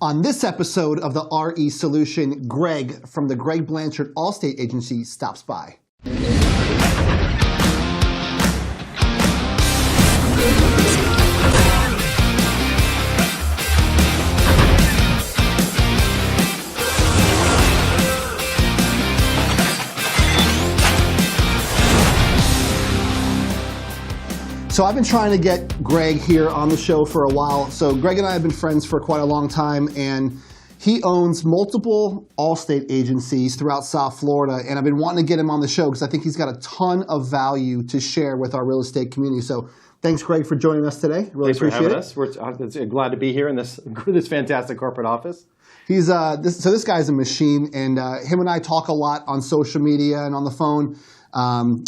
On this episode of the RE Solution, Gregg from the Gregg Blanchard Allstate Agency stops by. So I've been trying to get Gregg here on the show for a while. So Gregg and I have been friends for quite a long time, and he owns multiple Allstate agencies throughout South Florida, and I've been wanting to get him on the show because I think he's got a ton of value to share with our real estate community. So thanks, Gregg, for joining us today. Really Thanks for appreciate having us. We're glad to be here in this fantastic corporate office. He's this guy's a machine, and him and I talk a lot on social media and on the phone. Him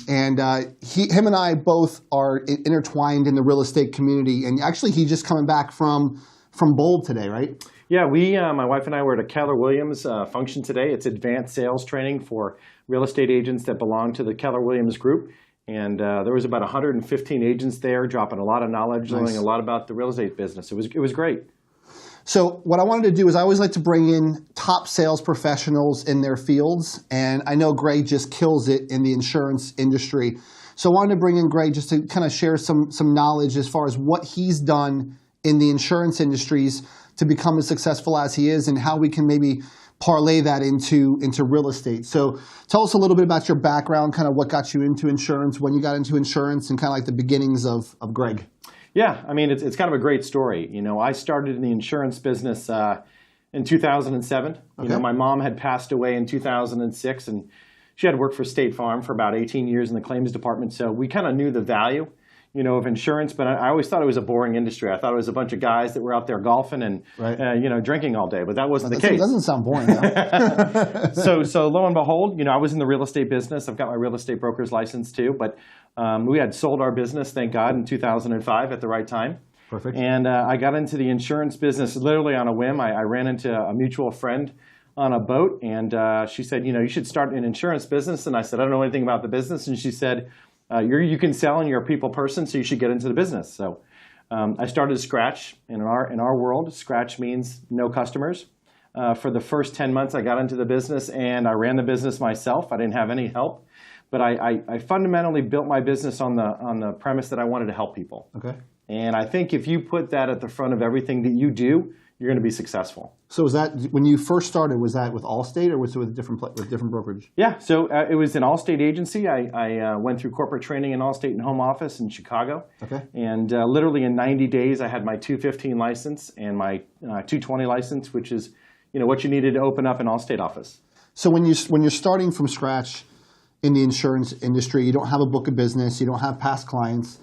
and I both are intertwined in the real estate community, and actually he's just coming back from Bold today, right? Yeah, my wife and I were at a Keller Williams function today. It's advanced sales training for real estate agents that belong to the Keller Williams group. And there was about 115 agents there, dropping a lot of knowledge, Nice. learning a lot about the real estate business. It was great. So what I wanted to do is I always like to bring in top sales professionals in their fields, and I know Gregg just kills it in the insurance industry. So I wanted to bring in Gregg just to kind of share some knowledge as far as what he's done in the insurance industries to become as successful as he is, and how we can maybe parlay that into real estate. So tell us a little bit about your background, kind of what got you into insurance, when you got into insurance, and kind of like the beginnings of Gregg. Yeah, I mean, it's kind of a great story. You know, I started in the insurance business in 2007. Okay. You know, my mom had passed away in 2006, and she had worked for State Farm for about 18 years in the claims department. So we kind of knew the value, you know, of insurance. But I always thought it was a boring industry. I thought it was a bunch of guys that were out there golfing and, Right. you know, drinking all day. But that wasn't the case. It doesn't sound boring, though. So lo and behold, you know, I was in the real estate business. I've got my real estate broker's license too. But we had sold our business, thank God, in 2005 at the right time. Perfect. And I got into the insurance business literally on a whim. I ran into a mutual friend on a boat, and she said, you know, you should start an insurance business. And I said, I don't know anything about the business. And she said, you can sell and you're a people person, so you should get into the business. So I started scratch. In our world, scratch means no customers. For the first 10 months, I got into the business, and I ran the business myself. I didn't have any help. But I fundamentally built my business on the premise that I wanted to help people. Okay. And I think if you put that at the front of everything that you do, you're going to be successful. So was that, when you first started, was that with Allstate, or was it with different brokerage? Yeah, so it was an Allstate agency. I went through corporate training in Allstate and home office in Chicago. Okay. And literally in 90 days, I had my 215 license and my 220 license, which is, you know, what you needed to open up an Allstate office. So when you're starting from scratch in the insurance industry, you don't have a book of business, you don't have past clients.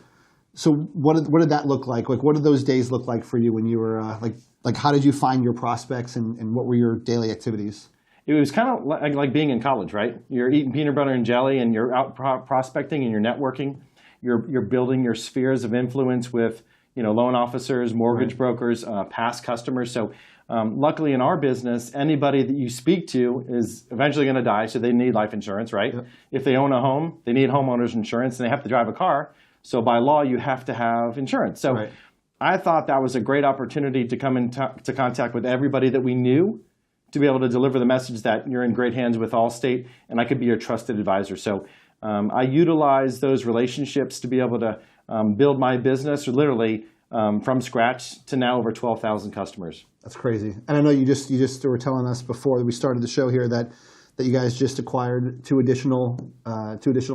So what did that look like? Like, what did those days look like for you when you were like how did you find your prospects, and what were your daily activities? It was kind of like being in college, right? You're eating peanut butter and jelly, and you're out prospecting, and you're networking. You're building your spheres of influence with, you know, loan officers, mortgage Right. brokers, past customers. So luckily in our business, anybody that you speak to is eventually going to die, so they need life insurance, right? Yep. If they own a home, they need homeowners insurance, and they have to drive a car. So by law, you have to have insurance. So Right. I thought that was a great opportunity to come into contact with everybody that we knew, to be able to deliver the message that you're in great hands with Allstate, and I could be your trusted advisor. So I utilized those relationships to be able to build my business, literally from scratch to now over 12,000 customers. That's crazy. And I know you just were telling us before we started the show here that you guys just acquired two additional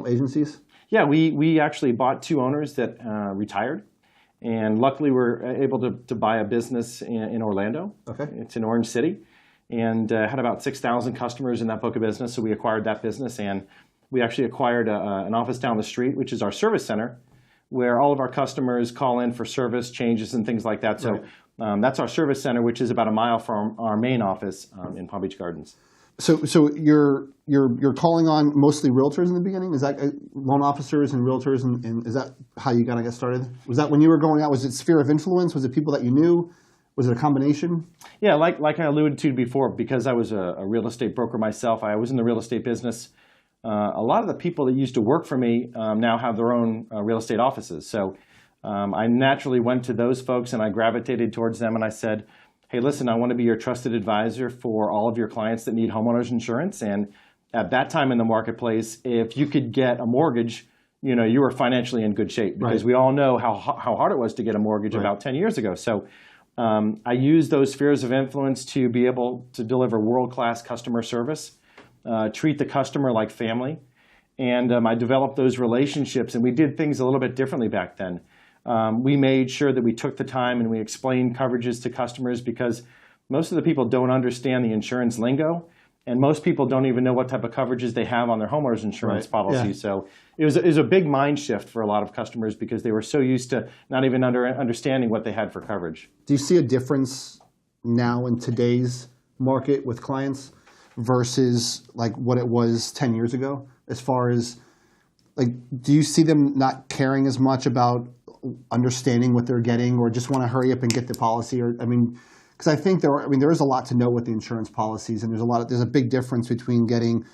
agencies. Yeah, we actually bought two owners that retired, and luckily we're able to buy a business in Orlando. Okay. It's in Orange City, and had about 6,000 customers in that book of business. So we acquired that business, and we actually acquired an office down the street, which is our service center, where all of our customers call in for service changes and things like that. So Right. that's our service center, which is about a mile from our main office in Palm Beach Gardens. So you're calling on mostly realtors in the beginning? Is that loan officers and realtors, and is that how you gotta get started? Was that when you were going out? Was it sphere of influence? Was it people that you knew? Was it a combination? Yeah, like I alluded to before, because I was a real estate broker myself. I was in the real estate business. A lot of the people that used to work for me now have their own real estate offices. So I naturally went to those folks and I gravitated towards them and I said, hey, listen, I want to be your trusted advisor for all of your clients that need homeowners insurance. And at that time in the marketplace, if you could get a mortgage, you were financially in good shape, because we all know how hard it was to get a mortgage about 10 years ago. So I used those spheres of influence to be able to deliver world-class customer service, treat the customer like family. And I developed those relationships, and we did things a little bit differently back then. We made sure that we took the time and we explained coverages to customers, because most of the people don't understand the insurance lingo, and most people don't even know what type of coverages they have on their homeowners insurance policy. Yeah. So it was a big mind shift for a lot of customers, because they were so used to not even understanding what they had for coverage. Do you see a difference now in today's market with clients versus like what it was 10 years ago? As far as, like, do you see them not caring as much about understanding what they're getting, or just want to hurry up and get the policy? Or, I mean, because I think there is a lot to know with the insurance policies, and there's a big difference between getting,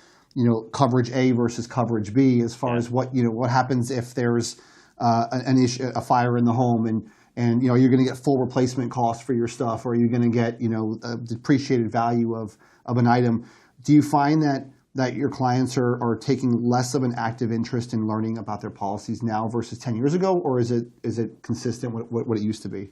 coverage A versus coverage B, as far as what happens if there's an issue, a fire in the home, and you're going to get full replacement costs for your stuff, or you're going to get a depreciated value of an item. Do you find that your clients are taking less of an active interest in learning about their policies now versus 10 years ago, or is it consistent with what it used to be?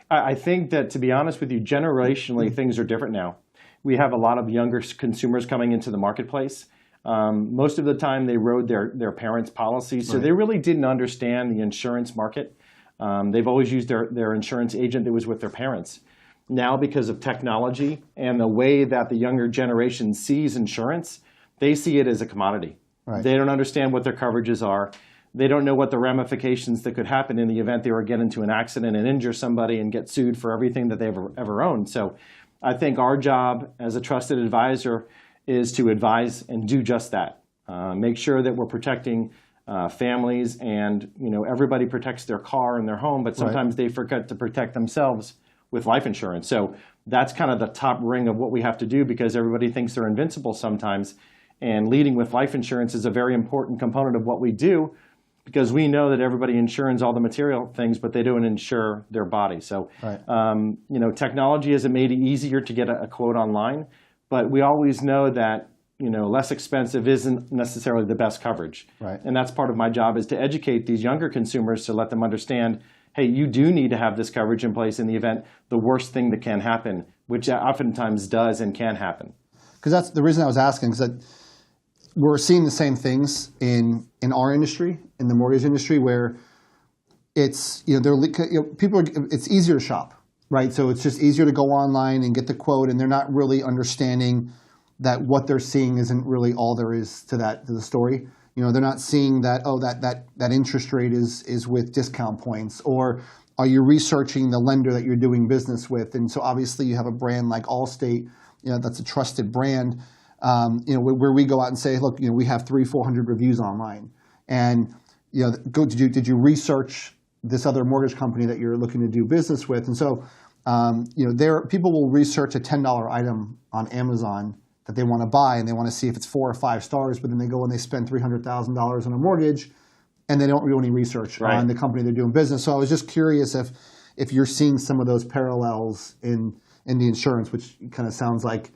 I think that, to be honest with you, generationally, things are different now. We have a lot of younger consumers coming into the marketplace. Most of the time, they rode their parents' policies, so they really didn't understand the insurance market. They've always used their insurance agent that was with their parents. Now, because of technology and the way that the younger generation sees insurance, they see it as a commodity. Right. They don't understand what their coverages are. They don't know what the ramifications that could happen in the event they were get into an accident and injure somebody and get sued for everything that they've ever owned. So I think our job as a trusted advisor is to advise and do just that. Make sure that we're protecting families, and everybody protects their car and their home, but sometimes they forget to protect themselves with life insurance. So that's kind of the top ring of what we have to do, because everybody thinks they're invincible sometimes. And leading with life insurance is a very important component of what we do, because we know that everybody insures all the material things, but they don't insure their body. So, technology hasn't made it easier to get a quote online, but we always know that, less expensive isn't necessarily the best coverage. Right. And that's part of my job, is to educate these younger consumers to let them understand, hey, you do need to have this coverage in place in the event the worst thing that can happen, which oftentimes does and can happen. Because that's the reason I was asking, because we're seeing the same things in our industry, in the mortgage industry, where it's it's easier to shop, right? So it's just easier to go online and get the quote, and they're not really understanding that what they're seeing isn't really all there is to the story. They're not seeing that that interest rate is with discount points, or are you researching the lender that you're doing business with? And so obviously you have a brand like Allstate, that's a trusted brand. Where we go out and say, look, we have 300-400 reviews online, and did you research this other mortgage company that you're looking to do business with? And so, people will research a $10 item on Amazon that they want to buy, and they want to see if it's 4 or 5 stars, but then they go and they spend $300,000 on a mortgage, and they don't do any research on the company they're doing business. So I was just curious if you're seeing some of those parallels in the insurance, which kind of sounds like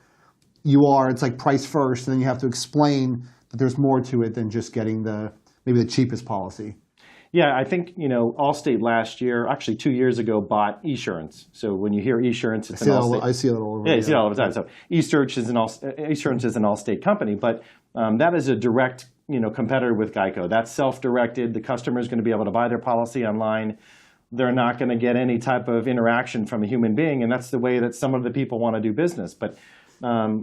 you are. It's like price first, and then you have to explain that there's more to it than just getting maybe the cheapest policy. Yeah, I think, Allstate last year, actually 2 years ago, bought Esurance. So when you hear Esurance, it's an Allstate. I see it all over. Yeah, you see it all the time. So Esurance is an Allstate company, but that is a direct, competitor with Geico. That's self-directed. The customer is going to be able to buy their policy online. They're not going to get any type of interaction from a human being, and that's the way that some of the people want to do business. But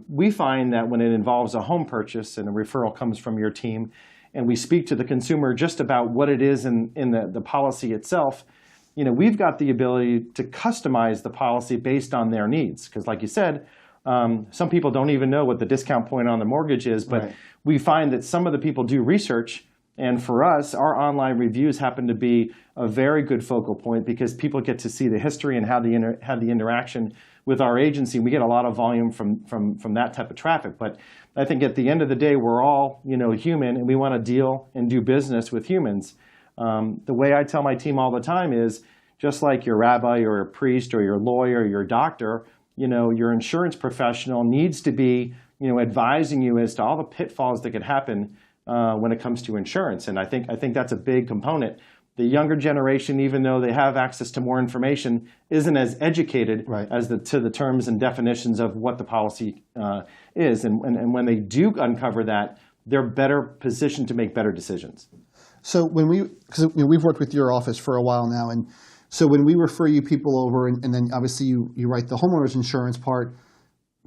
we find that when it involves a home purchase and a referral comes from your team, and we speak to the consumer just about what it is in the policy itself, we've got the ability to customize the policy based on their needs. Because like you said, some people don't even know what the discount point on the mortgage is, but we find that some of the people do research. And for us, our online reviews happen to be a very good focal point, because people get to see the history and how the interaction with our agency. We get a lot of volume from that type of traffic. But I think at the end of the day, we're all human, and we want to deal and do business with humans. The way I tell my team all the time is, just like your rabbi or your priest or your lawyer or your doctor, your insurance professional needs to be, advising you as to all the pitfalls that could happen when it comes to insurance. And I think that's a big component. The younger generation, even though they have access to more information, isn't as educated as to the terms and definitions of what the policy is. And when they do uncover that, they're better positioned to make better decisions. So because we've worked with your office for a while now, and so when we refer you people over, and then obviously you write the homeowners insurance part,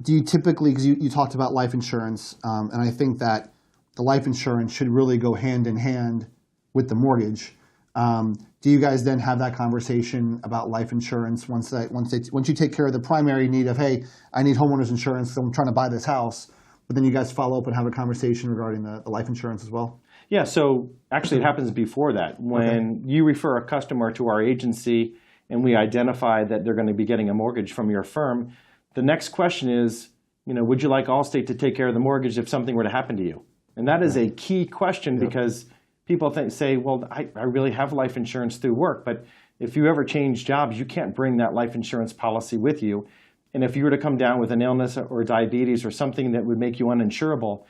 do you typically, because you talked about life insurance, and I think that the life insurance should really go hand in hand with the mortgage. Do you guys then have that conversation about life insurance once you take care of the primary need of, hey, I need homeowners insurance because I'm trying to buy this house, but then you guys follow up and have a conversation regarding the life insurance as well? Yeah, so actually it happens before that. When you refer a customer to our agency and we identify that they're going to be getting a mortgage from your firm, the next question is, would you like Allstate to take care of the mortgage if something were to happen to you? And that is a key question because people say, well, I really have life insurance through work, but if you ever change jobs, you can't bring that life insurance policy with you. And if you were to come down with an illness or diabetes or something that would make you uninsurable,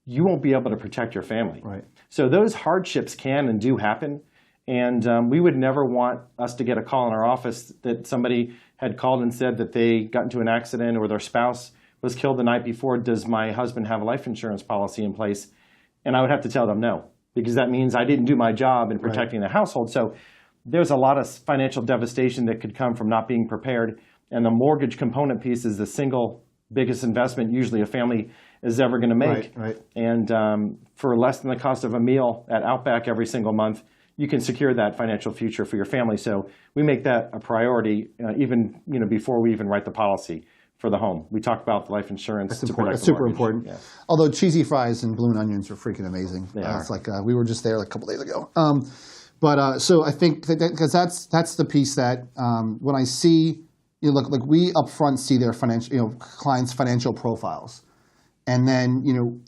you won't be able to protect your family. Right. So those hardships can and do happen. And we would never want us to get a call in our office that somebody had called and said that they got into an accident or their spouse was killed the night before. Does my husband have a life insurance policy in place? And I would have to tell them no, because that means I didn't do my job in protecting the household. So there's a lot of financial devastation that could come from not being prepared. And the mortgage component piece is the single biggest investment usually a family is ever going to make. Right. And for less than the cost of a meal at Outback every single month, you can secure that financial future for your family. So we make that a priority even before we even write the policy for the home. We talk about the life insurance. That's important. That's super important. Yeah. Although cheesy fries and balloon onions are freaking amazing. It's like we were just there like a couple days ago. So I think because that's the piece that when I see like we upfront see their financial clients' financial profiles, and then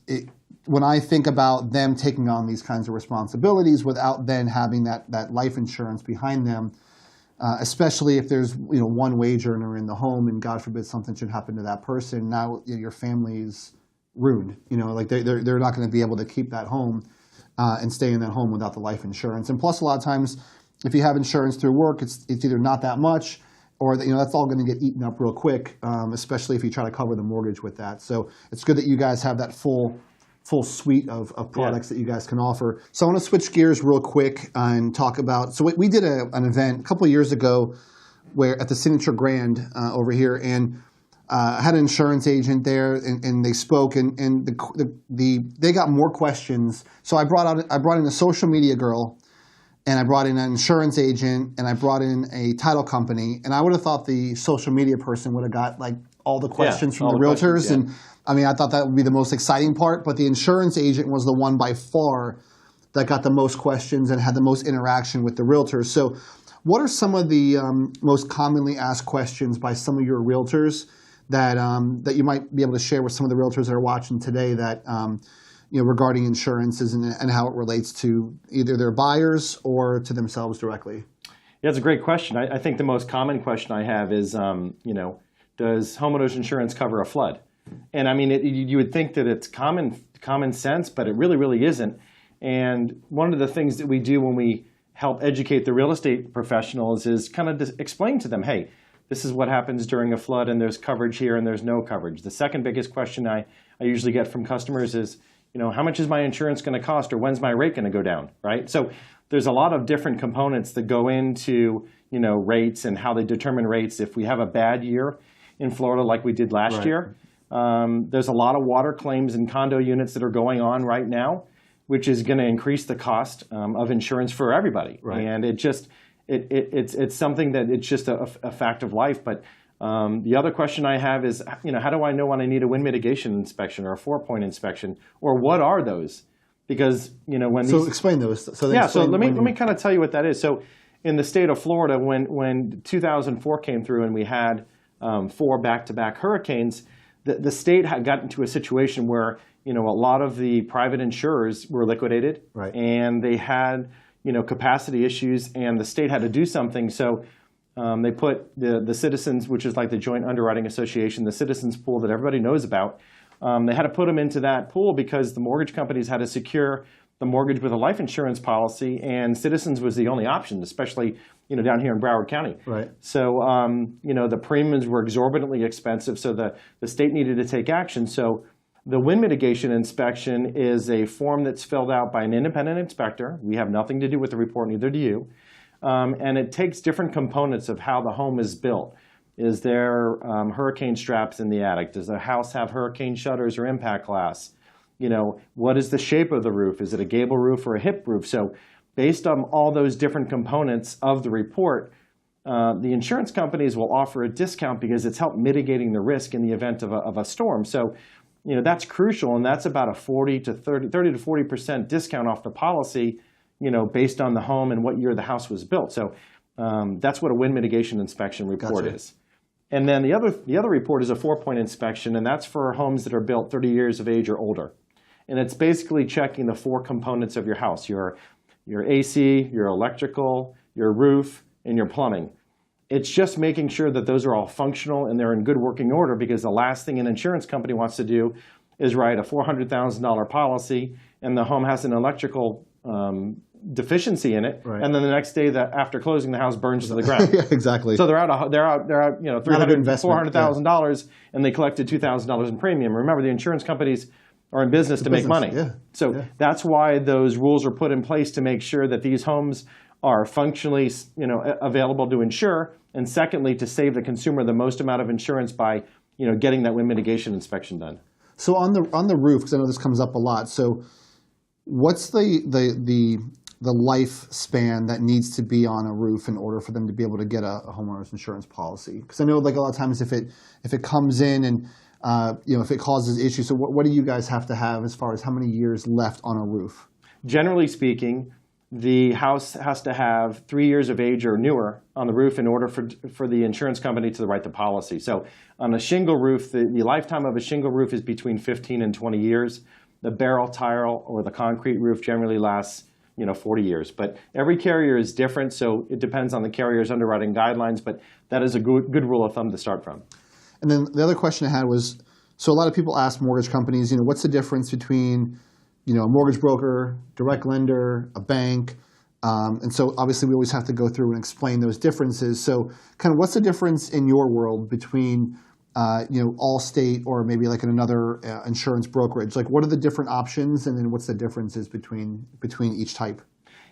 when I think about them taking on these kinds of responsibilities without then having that life insurance behind them. Especially if there's one wage earner in the home, and God forbid something should happen to that person. Now your family's ruined. Like they're not going to be able to keep that home and stay in that home without the life insurance. And plus, a lot of times, if you have insurance through work, it's either not that much, or that's all going to get eaten up real quick. Especially if you try to cover the mortgage with that. So it's good that you guys have that full suite of products that you guys can offer. So I want to switch gears real quick and talk about, so we did an event a couple of years ago where at the Signature Grand over here, and I had an insurance agent there, and they spoke, and they got more questions. So I brought in a social media girl, and I brought in an insurance agent, and I brought in a title company, and I would have thought the social media person would have got like all the questions from the realtors, and I mean, I thought that would be the most exciting part, but the insurance agent was the one by far that got the most questions and had the most interaction with the realtors. So what are some of the most commonly asked questions by some of your realtors that you might be able to share with some of the realtors that are watching today that regarding insurances and how it relates to either their buyers or to themselves directly? Yeah, it's a great question. I think the most common question I have is, does homeowners insurance cover a flood? And I mean, you would think that it's common sense, but it really, really isn't. And one of the things that we do when we help educate the real estate professionals is kind of explain to them, hey, this is what happens during a flood, and there's coverage here and there's no coverage. The second biggest question I usually get from customers is, how much is my insurance going to cost, or when's my rate going to go down, right? So there's a lot of different components that go into, rates and how they determine rates. If we have a bad year in Florida like we did last year, there's a lot of water claims and condo units that are going on right now, which is going to increase the cost of insurance for everybody. Right. And it's something that it's just a fact of life. But the other question I have is, how do I know when I need a wind mitigation inspection or a 4-point inspection, or what are those? Because explain those. So let me kind of tell you what that is. So in the state of Florida, when 2004 came through and we had 4 back-to-back hurricanes, the state had gotten into a situation where a lot of the private insurers were liquidated, and they had capacity issues, and the state had to do something. So They put the Citizens, which is like the Joint Underwriting Association, the Citizens pool that everybody knows about. They had to put them into that pool because the mortgage companies had to secure the mortgage with a life insurance policy, and Citizens was the only option, especially down here in Broward County. Right. So the premiums were exorbitantly expensive, so the state needed to take action. So the wind mitigation inspection is a form that's filled out by an independent inspector. We have nothing to do with the report, neither do you. And it takes different components of how the home is built. Is there hurricane straps in the attic? Does the house have hurricane shutters or impact glass? What is the shape of the roof? Is it a gable roof or a hip roof? So based on all those different components of the report, the insurance companies will offer a discount because it's helped mitigating the risk in the event of a storm. So that's crucial, and that's about a 30 to 40% discount off the policy, based on the home and what year the house was built. So that's what a wind mitigation inspection report Gotcha. is. And then the other report is a 4-point inspection, and that's for homes that are built 30 years of age or older. And it's basically checking the 4 components of your house: your AC, your electrical, your roof, and your plumbing. It's just making sure that those are all functional and they're in good working order, because the last thing an insurance company wants to do is write a $400,000 policy and the home has an electrical deficiency in it, Right. and then the next day after closing, the house burns to the ground. Yeah, exactly. So they're out $300,000, $400,000, and they collected $2,000 in premium. Remember, the insurance companies are in business to make money. Yeah. So that's why those rules are put in place, to make sure that these homes are functionally available to insure, and secondly, to save the consumer the most amount of insurance by getting that wind mitigation inspection done. So on the roof, because I know this comes up a lot. So what's the lifespan that needs to be on a roof in order for them to be able to get a homeowner's insurance policy? Because I know, like, a lot of times if it comes in and if it causes issues, so what do you guys have to have as far as how many years left on a roof? Generally speaking, the house has to have 3 years of age or newer on the roof in order for the insurance company to write the policy. So on a shingle roof, the lifetime of a shingle roof is between 15 and 20 years. The barrel tile or the concrete roof generally lasts 40 years. But every carrier is different, so it depends on the carrier's underwriting guidelines, but that is a good rule of thumb to start from. And then the other question I had was, so a lot of people ask mortgage companies, what's the difference between a mortgage broker, direct lender, a bank? And so obviously we always have to go through and explain those differences. So kind of what's the difference in your world between Allstate or maybe like another insurance brokerage? Like, what are the different options, and then what's the differences between each type?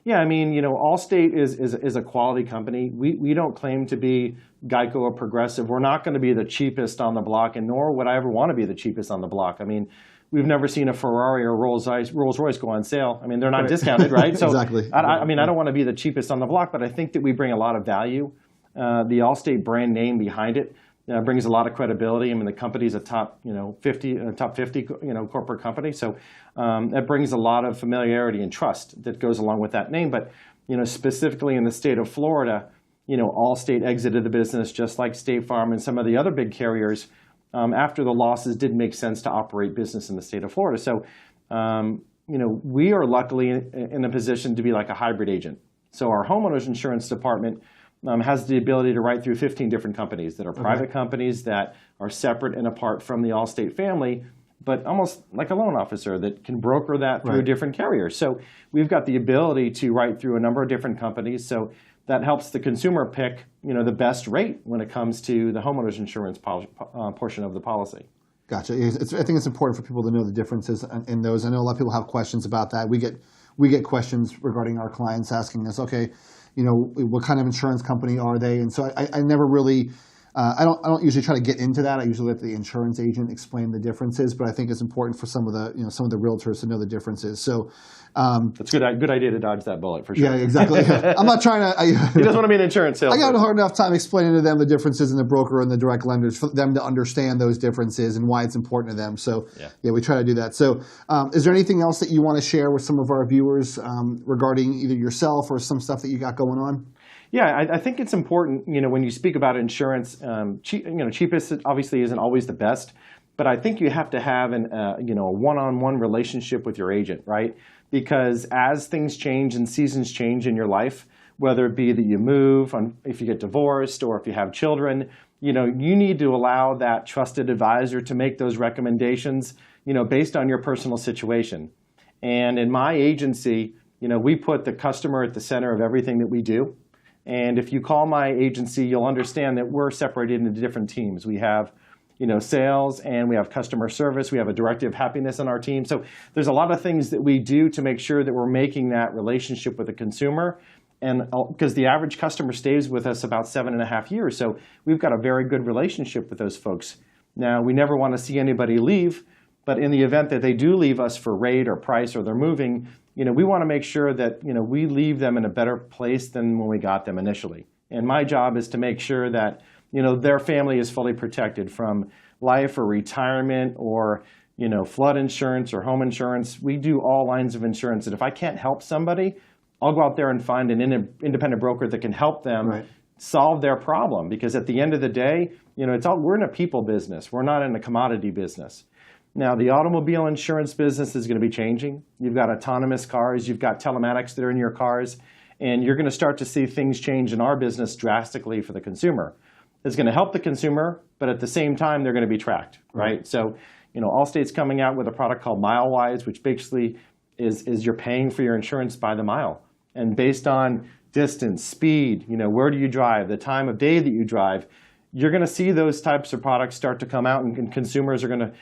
Yeah, I mean, Allstate is a quality company. We don't claim to be Geico or Progressive. We're not going to be the cheapest on the block, and nor would I ever want to be the cheapest on the block. I mean, we've never seen a Ferrari or Rolls-Royce go on sale. I mean, they're not discounted, right? So Exactly. I mean, I don't want to be the cheapest on the block, but I think that we bring a lot of value. The Allstate brand name behind it brings a lot of credibility. I mean, the company's a top 50 corporate company, so that brings a lot of familiarity and trust that goes along with that name. But specifically in the state of Florida, Allstate exited the business just like State Farm and some of the other big carriers. After the losses, didn't make sense to operate business in the state of Florida. So, we are luckily in a position to be like a hybrid agent. So our homeowners insurance department has the ability to write through 15 different companies that are private companies that are separate and apart from the Allstate family, but almost like a loan officer that can broker that through different carriers. So we've got the ability to write through a number of different companies. So that helps the consumer pick, the best rate when it comes to the homeowners insurance portion of the policy. Gotcha. I think it's important for people to know the differences in those. I know a lot of people have questions about that. We get questions regarding our clients asking us, okay, what kind of insurance company are they? And so I never really, I don't usually try to get into that. I usually let the insurance agent explain the differences, but I think it's important for some of the realtors to know the differences. So it's good idea to dodge that bullet for sure. Yeah, exactly. I'm not trying to. He doesn't want to be an insurance salesman. I got a hard enough time explaining to them the differences in the broker and the direct lenders for them to understand those differences and why it's important to them. So yeah, we try to do that. So is there anything else that you want to share with some of our viewers regarding either yourself or some stuff that you got going on? Yeah, I think it's important, when you speak about insurance, cheapest obviously isn't always the best, but I think you have to have a one-on-one relationship with your agent, right? Because as things change and seasons change in your life, whether it be that you move, if you get divorced, or if you have children. You need to allow that trusted advisor to make those recommendations, based on your personal situation. And in my agency, we put the customer at the center of everything that we do. And if you call my agency, you'll understand that we're separated into different teams. We have, sales, and we have customer service. We have a director of happiness on our team. So there's a lot of things that we do to make sure that we're making that relationship with the consumer. And because the average customer stays with us about 7.5 years. So we've got a very good relationship with those folks. Now, we never want to see anybody leave, but in the event that they do leave us for rate or price or they're moving, we want to make sure that, we leave them in a better place than when we got them initially. And my job is to make sure that, their family is fully protected from life or retirement or, flood insurance or home insurance. We do all lines of insurance. And if I can't help somebody, I'll go out there and find an independent broker that can help them solve their problem. Because at the end of the day, we're in a people business. We're not in a commodity business. Now, the automobile insurance business is going to be changing. You've got autonomous cars. You've got telematics that are in your cars. And you're going to start to see things change in our business drastically for the consumer. It's going to help the consumer, but at the same time, they're going to be tracked, right? So, Allstate's coming out with a product called MileWise, which basically is you're paying for your insurance by the mile. And based on distance, speed, where do you drive, the time of day that you drive, you're going to see those types of products start to come out, and consumers are going to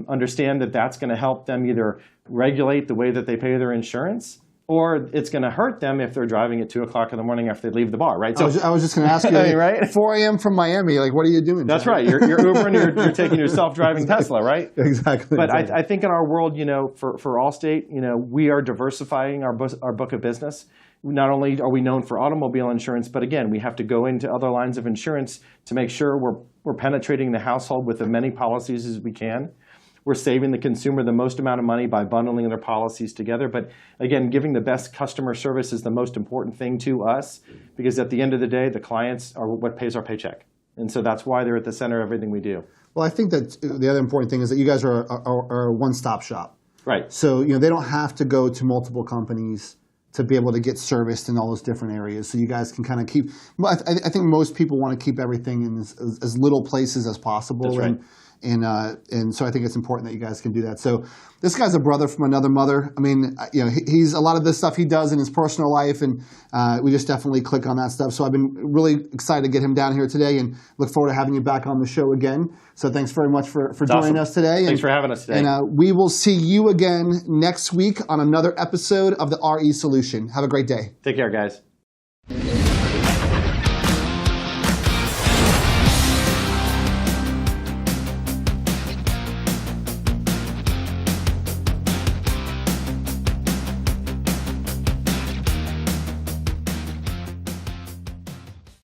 understand that that's going to help them either regulate the way that they pay their insurance, or it's going to hurt them if they're driving at 2 o'clock in the morning after they leave the bar, right? So I was just going to ask you, right? 4 a.m. from Miami, what are you doing? That's right. You're Ubering, you're taking your self-driving Tesla, right? Exactly. But I think in our world, for Allstate, we are diversifying our book of business. Not only are we known for automobile insurance, but again, we have to go into other lines of insurance to make sure we're penetrating the household with as many policies as we can. We're saving the consumer the most amount of money by bundling their policies together. But again, giving the best customer service is the most important thing to us, because at the end of the day, the clients are what pays our paycheck. And so that's why they're at the center of everything we do. Well, I think that the other important thing is that you guys are a one-stop shop. Right. So they don't have to go to multiple companies to be able to get serviced in all those different areas. So you guys can kind of keep, I think most people want to keep everything in as little places as possible. That's right. And so I think it's important that you guys can do that. So this guy's a brother from another mother. I mean, he's a lot of the stuff he does in his personal life, and we just definitely click on that stuff. So I've been really excited to get him down here today, and look forward to having you back on the show again. So thanks very much for joining us today. Thanks for having us today. And we will see you again next week on another episode of the RE Solution. Have a great day. Take care, guys.